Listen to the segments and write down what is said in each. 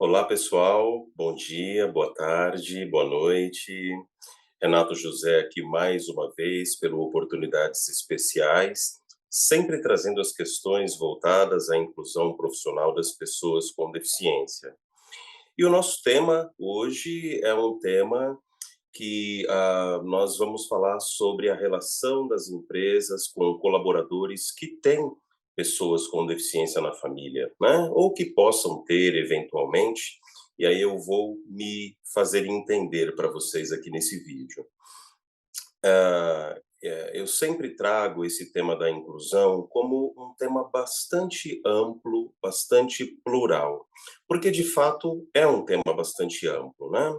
Olá, pessoal. Bom dia, boa tarde, boa noite. Renato José aqui mais uma vez pelo Oportunidades Especiais, sempre trazendo as questões voltadas à inclusão profissional das pessoas com deficiência. E o nosso tema hoje é um tema que nós vamos falar sobre a relação das empresas com colaboradores que têm pessoas com deficiência na família, né? Ou que possam ter eventualmente. E aí eu vou me fazer entender para vocês aqui nesse vídeo. Eu sempre trago esse tema da inclusão como um tema bastante amplo, bastante plural, porque de fato é um tema bastante amplo, né?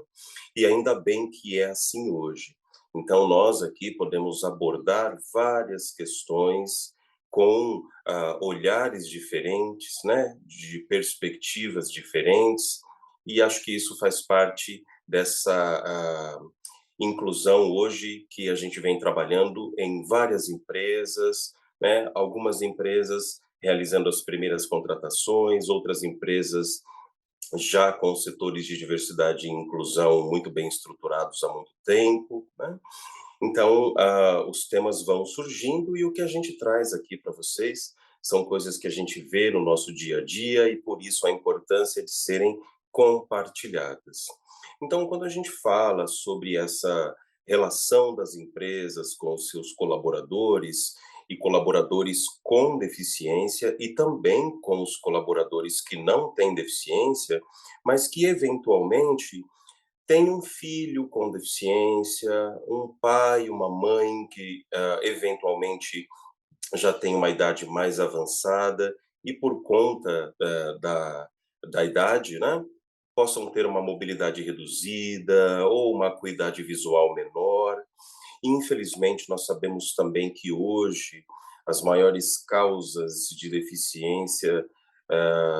E ainda bem que é assim hoje. Então nós aqui podemos abordar várias questões com olhares diferentes, né? De perspectivas diferentes, e acho que isso faz parte dessa inclusão hoje que a gente vem trabalhando em várias empresas, né? Algumas empresas realizando as primeiras contratações, outras empresas já com setores de diversidade e inclusão muito bem estruturados há muito tempo, né? Então, os temas vão surgindo e o que a gente traz aqui para vocês são coisas que a gente vê no nosso dia a dia e por isso a importância de serem compartilhadas. Então, quando a gente fala sobre essa relação das empresas com os seus colaboradores e colaboradores com deficiência e também com os colaboradores que não têm deficiência, mas que eventualmente tem um filho com deficiência, um pai, uma mãe que, eventualmente já tem uma idade mais avançada e por conta da idade, né, possam ter uma mobilidade reduzida ou uma acuidade visual menor. Infelizmente, nós sabemos também que hoje as maiores causas de deficiência,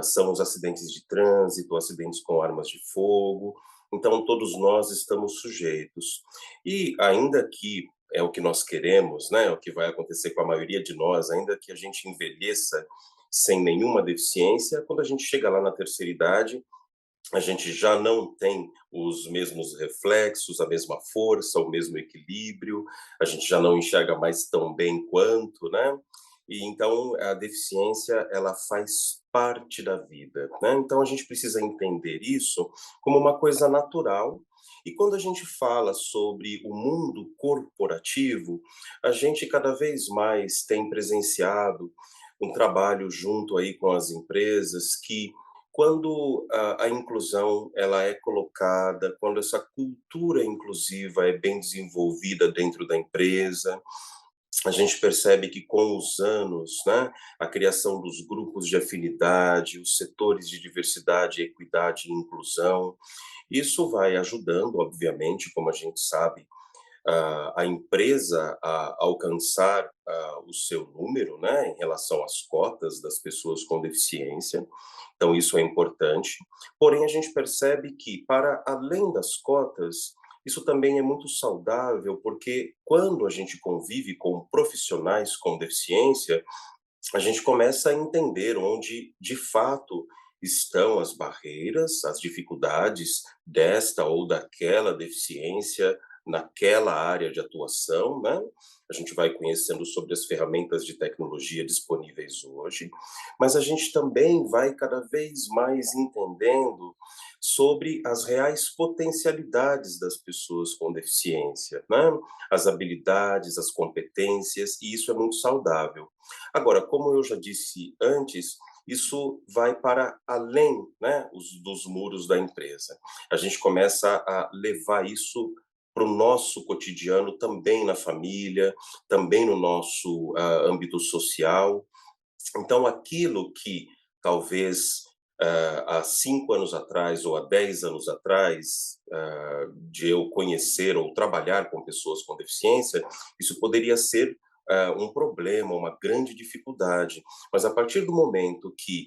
são os acidentes de trânsito, acidentes com armas de fogo, então todos nós estamos sujeitos. E ainda que é o que nós queremos, né, é o que vai acontecer com a maioria de nós, ainda que a gente envelheça sem nenhuma deficiência, quando a gente chega lá na terceira idade, a gente já não tem os mesmos reflexos, a mesma força, o mesmo equilíbrio, a gente já não enxerga mais tão bem quanto, né? E então a deficiência, ela faz parte da vida, né? Então a gente precisa entender isso como uma coisa natural. E quando a gente fala sobre o mundo corporativo, a gente cada vez mais tem presenciado um trabalho junto aí com as empresas que quando a inclusão ela é colocada, quando essa cultura inclusiva é bem desenvolvida dentro da empresa, a gente percebe que com os anos, né, a criação dos grupos de afinidade, os setores de diversidade, equidade e inclusão, isso vai ajudando, obviamente, como a gente sabe, a empresa a alcançar o seu número, né, em relação às cotas das pessoas com deficiência. Então, isso é importante. Porém, a gente percebe que, para além das cotas, isso também é muito saudável, porque quando a gente convive com profissionais com deficiência, a gente começa a entender onde, de fato, estão as barreiras, as dificuldades desta ou daquela deficiência naquela área de atuação, né? A gente vai conhecendo sobre as ferramentas de tecnologia disponíveis hoje, mas a gente também vai cada vez mais entendendo sobre as reais potencialidades das pessoas com deficiência, né? As habilidades, as competências, e isso é muito saudável. Agora, como eu já disse antes, isso vai para além, né, dos muros da empresa. A gente começa a levar isso para o nosso cotidiano, também na família, também no nosso âmbito social. Então, aquilo que talvez há 5 anos atrás ou há 10 anos atrás, de eu conhecer ou trabalhar com pessoas com deficiência, isso poderia ser um problema, uma grande dificuldade. Mas a partir do momento que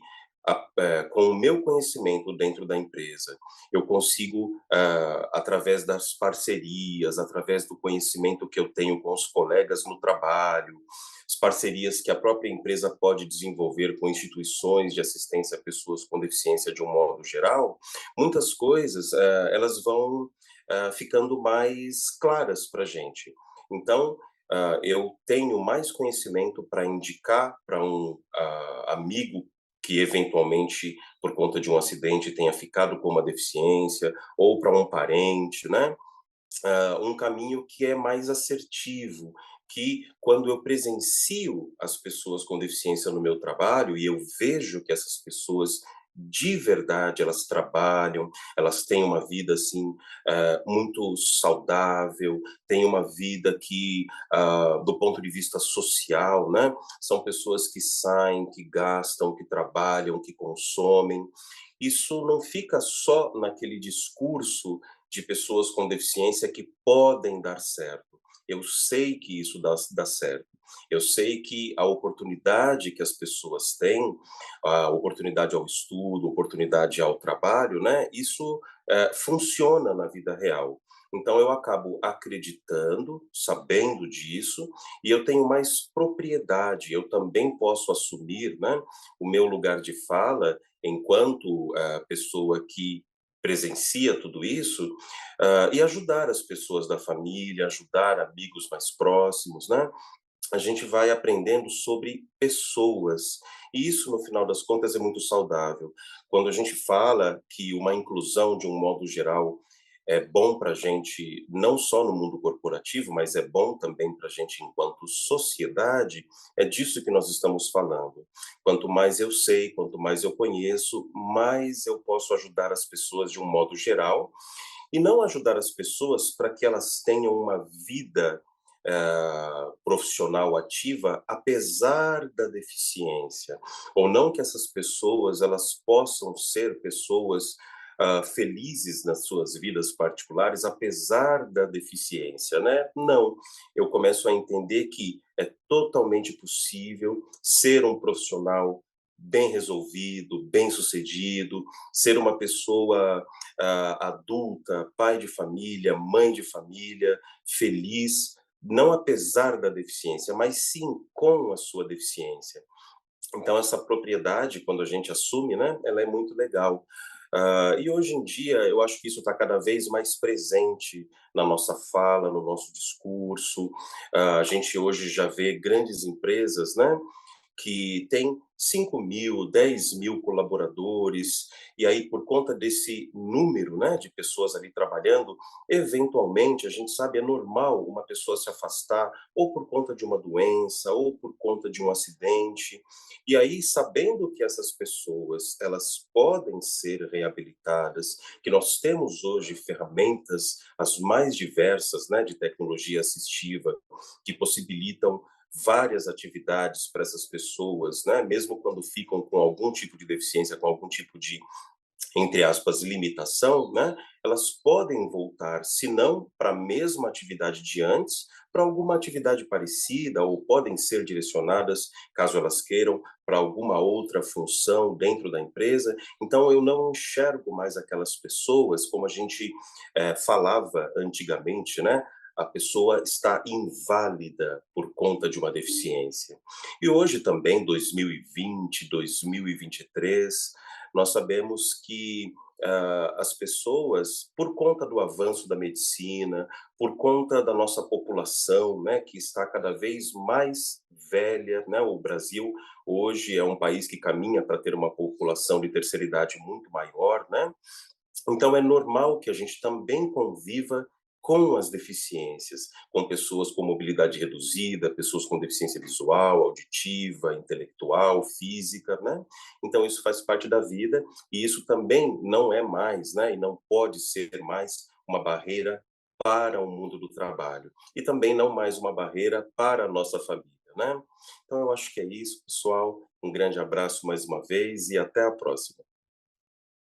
com o meu conhecimento dentro da empresa, eu consigo, através das parcerias, através do conhecimento que eu tenho com os colegas no trabalho, as parcerias que a própria empresa pode desenvolver com instituições de assistência a pessoas com deficiência de um modo geral, muitas coisas, elas vão, ficando mais claras para a gente. Então, eu tenho mais conhecimento para indicar para um, amigo que eventualmente, por conta de um acidente, tenha ficado com uma deficiência, ou para um parente, né, um caminho que é mais assertivo, que quando eu presencio as pessoas com deficiência no meu trabalho e eu vejo que essas pessoas de verdade elas trabalham, elas têm uma vida assim muito saudável, têm uma vida que do ponto de vista social, né, são pessoas que saem, que gastam, que trabalham, que consomem. Isso não fica só naquele discurso de pessoas com deficiência que podem dar certo. Eu sei que isso dá certo. Eu sei que a oportunidade que as pessoas têm, a oportunidade ao estudo, oportunidade ao trabalho, né, isso, funciona na vida real. Então eu acabo acreditando, sabendo disso, e eu tenho mais propriedade, eu também posso assumir, né, o meu lugar de fala enquanto, pessoa que presencia tudo isso, e ajudar as pessoas da família, ajudar amigos mais próximos, né. A gente vai aprendendo sobre pessoas, e isso no final das contas é muito saudável. Quando a gente fala que uma inclusão de um modo geral é bom para a gente, não só no mundo corporativo, mas é bom também para a gente enquanto sociedade, é disso que nós estamos falando. Quanto mais eu sei, quanto mais eu conheço, mais eu posso ajudar as pessoas de um modo geral, e não ajudar as pessoas para que elas tenham uma vida, profissional ativa, apesar da deficiência, ou não que essas pessoas elas possam ser pessoas, felizes nas suas vidas particulares, apesar da deficiência, né. Não, eu começo a entender que é totalmente possível ser um profissional bem resolvido, bem-sucedido, ser uma pessoa adulta, pai de família, mãe de família, feliz, não apesar da deficiência, mas sim com a sua deficiência. Então essa propriedade, quando a gente assume, né, ela é muito legal. E hoje em dia eu acho que isso está cada vez mais presente na nossa fala, no nosso discurso. A gente hoje já vê grandes empresas, né, que tem 5.000, 10.000 colaboradores, e aí por conta desse número, né, de pessoas ali trabalhando, eventualmente, a gente sabe, é normal uma pessoa se afastar, ou por conta de uma doença, ou por conta de um acidente. E aí, sabendo que essas pessoas, elas podem ser reabilitadas, que nós temos hoje ferramentas as mais diversas, né, de tecnologia assistiva, que possibilitam várias atividades para essas pessoas, né, mesmo quando ficam com algum tipo de deficiência, com algum tipo de, entre aspas, limitação, né, elas podem voltar, se não para a mesma atividade de antes, para alguma atividade parecida, ou podem ser direcionadas, caso elas queiram, para alguma outra função dentro da empresa. Então eu não enxergo mais aquelas pessoas como a gente, falava antigamente, né, a pessoa está inválida por conta de uma deficiência. E hoje também, 2020, 2023, nós sabemos que, as pessoas, por conta do avanço da medicina, por conta da nossa população, né, que está cada vez mais velha, né, o Brasil hoje é um país que caminha para ter uma população de terceira idade muito maior, né, então é normal que a gente também conviva com as deficiências, com pessoas com mobilidade reduzida, pessoas com deficiência visual, auditiva, intelectual, física, né. Então isso faz parte da vida, e isso também não é mais, né, e não pode ser mais uma barreira para o mundo do trabalho. E também não mais uma barreira para a nossa família, né. Então eu acho que é isso, pessoal. Um grande abraço mais uma vez e até a próxima.